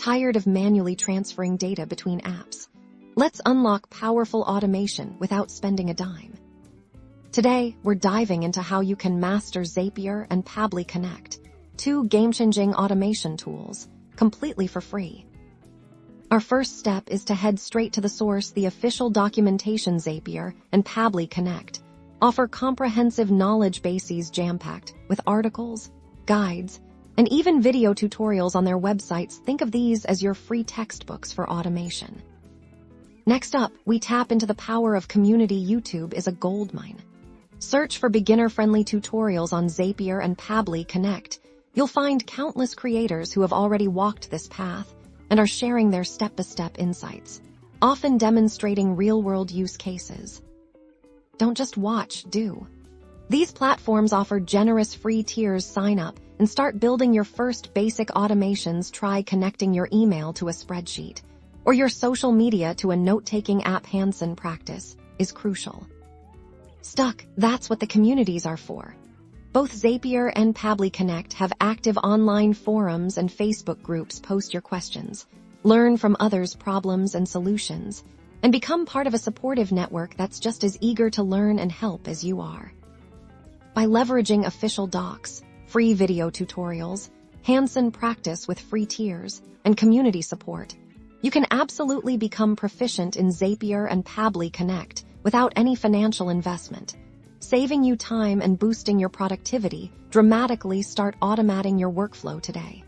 Tired of manually transferring data between apps? Let's unlock powerful automation without spending a dime. Today, we're diving into how you can master Zapier and Pabbly Connect, two game-changing automation tools, completely for free. Our first step is to head straight to the source. The official documentation Zapier and Pabbly Connect offer comprehensive knowledge bases jam-packed with articles, guides, and even video tutorials on their websites. Think of these as your free textbooks for automation. Next up, we tap into the power of community. YouTube is a goldmine. Search for beginner-friendly tutorials on Zapier and Pabbly Connect. You'll find countless creators who have already walked this path and are sharing their step-by-step insights, often demonstrating real-world use cases. Don't just watch, do. These platforms offer generous free tiers. Sign up and start building your first basic automations. Try connecting your email to a spreadsheet or your social media to a note-taking app. Hands-on practice is crucial. Stuck? That's what the communities are for. Both Zapier and Pabbly Connect have active online forums and Facebook groups. Post your questions, learn from others' problems and solutions, and become part of a supportive network that's just as eager to learn and help as you are. By leveraging official docs, free video tutorials, hands-on practice with free tiers, and community support, you can absolutely become proficient in Zapier and Pabbly Connect without any financial investment, saving you time and boosting your productivity. Dramatically start automating your workflow today.